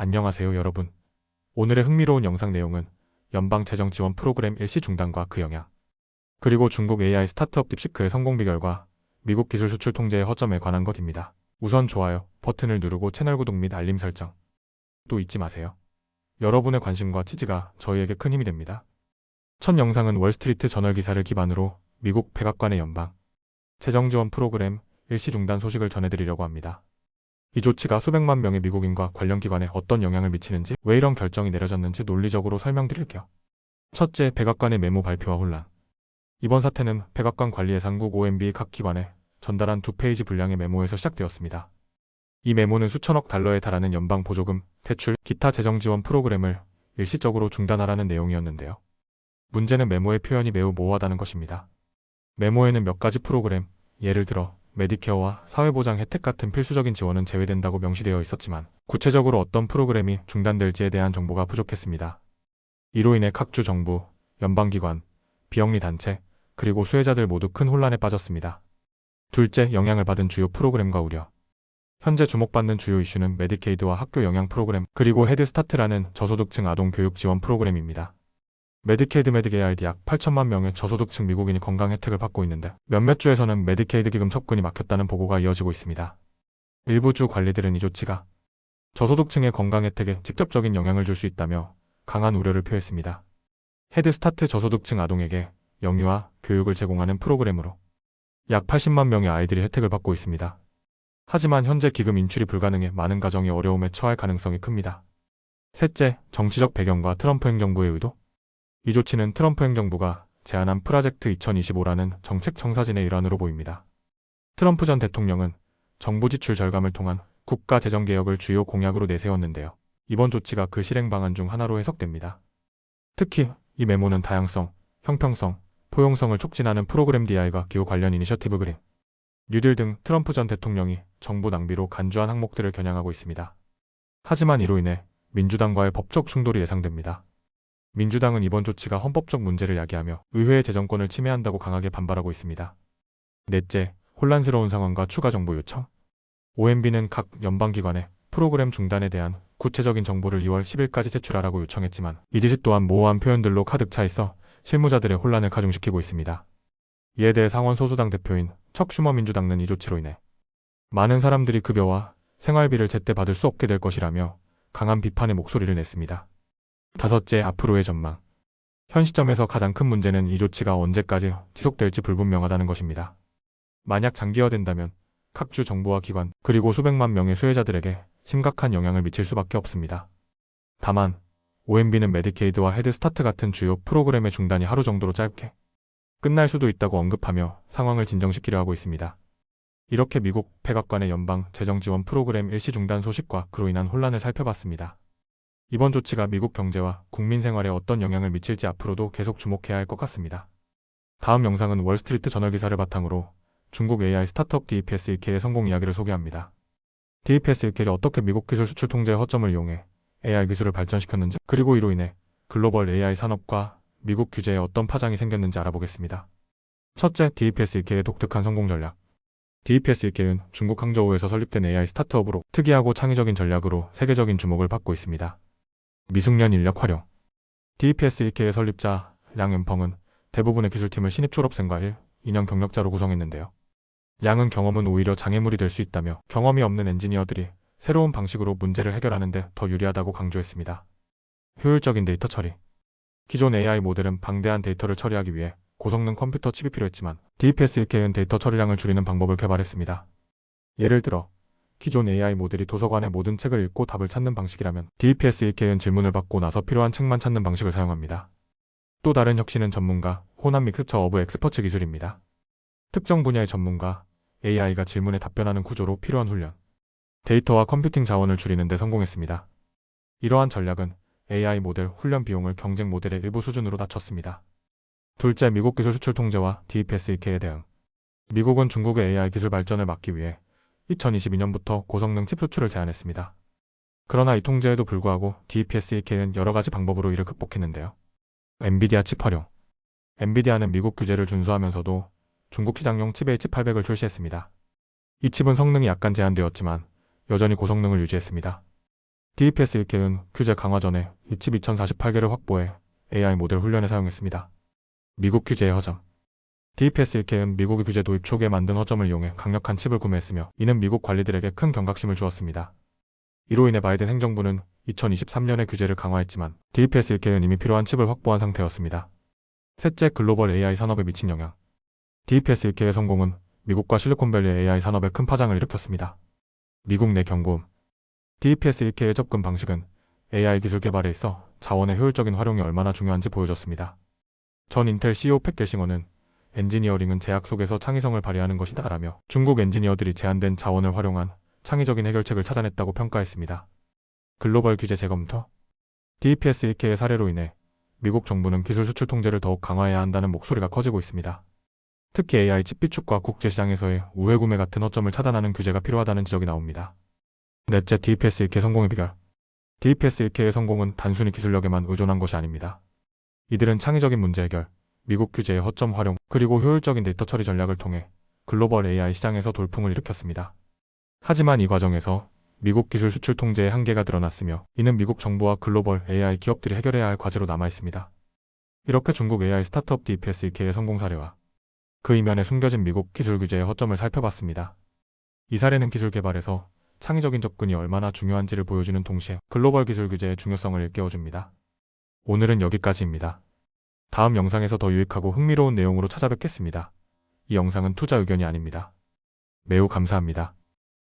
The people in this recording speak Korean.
안녕하세요 여러분. 오늘의 흥미로운 영상 내용은 연방 재정 지원 프로그램 일시 중단과 그 영향, 그리고 중국 AI 스타트업 딥시크의 성공 비결과 미국 기술 수출 통제의 허점에 관한 것입니다. 우선 좋아요 버튼을 누르고 채널 구독 및 알림 설정 또 잊지 마세요. 여러분의 관심과 지지가 저희에게 큰 힘이 됩니다. 첫 영상은 월스트리트 저널 기사를 기반으로 미국 백악관의 연방 재정 지원 프로그램 일시 중단 소식을 전해드리려고 합니다. 이 조치가 수백만 명의 미국인과 관련 기관에 어떤 영향을 미치는지, 왜 이런 결정이 내려졌는지 논리적으로 설명드릴게요. 첫째, 백악관의 메모 발표와 혼란. 이번 사태는 백악관 관리예산국 OMB 각 기관에 전달한 2페이지 분량의 메모에서 시작되었습니다. 이 메모는 수천억 달러에 달하는 연방 보조금, 대출, 기타 재정 지원 프로그램을 일시적으로 중단하라는 내용이었는데요. 문제는 메모의 표현이 매우 모호하다는 것입니다. 메모에는 몇 가지 프로그램, 예를 들어 메디케어와 사회보장 혜택 같은 필수적인 지원은 제외된다고 명시되어 있었지만 구체적으로 어떤 프로그램이 중단될지에 대한 정보가 부족했습니다. 이로 인해 각주 정부, 연방기관, 비영리 단체, 그리고 수혜자들 모두 큰 혼란에 빠졌습니다. 둘째, 영향을 받은 주요 프로그램과 우려. 현재 주목받는 주요 이슈는 메디케이드와 학교 영양 프로그램, 그리고 헤드스타트라는 저소득층 아동 교육 지원 프로그램입니다. 메디케이드 메디게이드 약 8천만 명의 저소득층 미국인이 건강 혜택을 받고 있는데 몇몇 주에서는 메디케이드 기금 접근이 막혔다는 보고가 이어지고 있습니다. 일부 주 관리들은 이 조치가 저소득층의 건강 혜택에 직접적인 영향을 줄 수 있다며 강한 우려를 표했습니다. 헤드스타트 저소득층 아동에게 영유아 교육을 제공하는 프로그램으로 약 80만 명의 아이들이 혜택을 받고 있습니다. 하지만 현재 기금 인출이 불가능해 많은 가정이 어려움에 처할 가능성이 큽니다. 셋째, 정치적 배경과 트럼프 행정부의 의도. 이 조치는 트럼프 행정부가 제안한 프로젝트 2025라는 정책 청사진의 일환으로 보입니다. 트럼프 전 대통령은 정부 지출 절감을 통한 국가 재정 개혁을 주요 공약으로 내세웠는데요. 이번 조치가 그 실행 방안 중 하나로 해석됩니다. 특히 이 메모는 다양성, 형평성, 포용성을 촉진하는 프로그램 DI과 기후 관련 이니셔티브 그린, 뉴딜 등 트럼프 전 대통령이 정부 낭비로 간주한 항목들을 겨냥하고 있습니다. 하지만 이로 인해 민주당과의 법적 충돌이 예상됩니다. 민주당은 이번 조치가 헌법적 문제를 야기하며 의회의 재정권을 침해한다고 강하게 반발하고 있습니다. 넷째, 혼란스러운 상황과 추가 정보 요청. OMB는 각 연방기관에 프로그램 중단에 대한 구체적인 정보를 2월 10일까지 제출하라고 요청했지만 이 지시 또한 모호한 표현들로 가득 차 있어 실무자들의 혼란을 가중시키고 있습니다. 이에 대해 상원 소수당 대표인 척 슈머 민주당은 이 조치로 인해 많은 사람들이 급여와 생활비를 제때 받을 수 없게 될 것이라며 강한 비판의 목소리를 냈습니다. 다섯째, 앞으로의 전망. 현 시점에서 가장 큰 문제는 이 조치가 언제까지 지속될지 불분명하다는 것입니다. 만약 장기화된다면 각 주 정부와 기관, 그리고 수백만 명의 수혜자들에게 심각한 영향을 미칠 수밖에 없습니다. 다만 OMB는 메디케이드와 헤드스타트 같은 주요 프로그램의 중단이 하루 정도로 짧게 끝날 수도 있다고 언급하며 상황을 진정시키려 하고 있습니다. 이렇게 미국 백악관의 연방 재정 지원 프로그램 일시 중단 소식과 그로 인한 혼란을 살펴봤습니다. 이번 조치가 미국 경제와 국민 생활에 어떤 영향을 미칠지 앞으로도 계속 주목해야 할 것 같습니다. 다음 영상은 월스트리트 저널 기사를 바탕으로 중국 AI 스타트업 DPSEK의 성공 이야기를 소개합니다. DPSEK이 어떻게 미국 기술 수출 통제의 허점을 이용해 AI 기술을 발전시켰는지, 그리고 이로 인해 글로벌 AI 산업과 미국 규제에 어떤 파장이 생겼는지 알아보겠습니다. 첫째, DPSEK의 독특한 성공 전략. DPSEK는 중국 항저우에서 설립된 AI 스타트업으로 특이하고 창의적인 전략으로 세계적인 주목을 받고 있습니다. 미숙년 인력 활용. DPSEK의 설립자 량 연펑은 대부분의 기술팀을 신입 졸업생과 2년 경력자로 구성했는데요. 량은 경험은 오히려 장애물이 될 수 있다며 경험이 없는 엔지니어들이 새로운 방식으로 문제를 해결하는 데 더 유리하다고 강조했습니다. 효율적인 데이터 처리. 기존 AI 모델은 방대한 데이터를 처리하기 위해 고성능 컴퓨터 칩이 필요했지만 DPSEK는 데이터 처리량을 줄이는 방법을 개발했습니다. 예를 들어 기존 AI 모델이 도서관의 모든 책을 읽고 답을 찾는 방식이라면 DPSEK는 질문을 받고 나서 필요한 책만 찾는 방식을 사용합니다. 또 다른 혁신은 전문가, 호남 믹스처 오브 엑스퍼츠 기술입니다. 특정 분야의 전문가, AI가 질문에 답변하는 구조로 필요한 훈련, 데이터와 컴퓨팅 자원을 줄이는 데 성공했습니다. 이러한 전략은 AI 모델 훈련 비용을 경쟁 모델의 일부 수준으로 낮췄습니다. 둘째, 미국 기술 수출 통제와 DPSEK에 대응. 미국은 중국의 AI 기술 발전을 막기 위해 2022년부터 고성능 칩 수출을 제한했습니다. 그러나 이 통제에도 불구하고 DPSEK는 여러 가지 방법으로 이를 극복했는데요. 엔비디아 칩 활용. 엔비디아는 미국 규제를 준수하면서도 중국 시장용 칩 H800을 출시했습니다. 이 칩은 성능이 약간 제한되었지만 여전히 고성능을 유지했습니다. DPS 1K는 규제 강화 전에 칩 2048개를 확보해 AI 모델 훈련에 사용했습니다. 미국 규제의 허점. DPS 1K는 미국의 규제 도입 초기에 만든 허점을 이용해 강력한 칩을 구매했으며 이는 미국 관리들에게 큰 경각심을 주었습니다. 이로 인해 바이든 행정부는 2023년에 규제를 강화했지만 DPS 1K는 이미 필요한 칩을 확보한 상태였습니다. 셋째, 글로벌 AI 산업에 미친 영향. DPS 1K의 성공은 미국과 실리콘밸리 AI 산업에 큰 파장을 일으켰습니다. 미국 내 경고음. DPS 1K의 접근 방식은 AI 기술 개발에 있어 자원의 효율적인 활용이 얼마나 중요한지 보여줬습니다. 전 인텔 CEO 팻 겔싱어는 엔지니어링은 제약 속에서 창의성을 발휘하는 것이다라며 중국 엔지니어들이 제한된 자원을 활용한 창의적인 해결책을 찾아냈다고 평가했습니다. 글로벌 규제 재검토. DPS 1K의 사례로 인해 미국 정부는 기술 수출 통제를 더욱 강화해야 한다는 목소리가 커지고 있습니다. 특히 AI 칩 비축과 국제시장에서의 우회 구매 같은 허점을 차단하는 규제가 필요하다는 지적이 나옵니다. 넷째, DPS 1K 성공의 비결. DPS 1K의 성공은 단순히 기술력에만 의존한 것이 아닙니다. 이들은 창의적인 문제 해결, 미국 규제의 허점 활용, 그리고 효율적인 데이터 처리 전략을 통해 글로벌 AI 시장에서 돌풍을 일으켰습니다. 하지만 이 과정에서 미국 기술 수출 통제의 한계가 드러났으며 이는 미국 정부와 글로벌 AI 기업들이 해결해야 할 과제로 남아있습니다. 이렇게 중국 AI 스타트업 DPS 1K의 성공 사례와 그 이면에 숨겨진 미국 기술 규제의 허점을 살펴봤습니다. 이 사례는 기술 개발에서 창의적인 접근이 얼마나 중요한지를 보여주는 동시에 글로벌 기술 규제의 중요성을 일깨워줍니다. 오늘은 여기까지입니다. 다음 영상에서 더 유익하고 흥미로운 내용으로 찾아뵙겠습니다. 이 영상은 투자 의견이 아닙니다. 매우 감사합니다.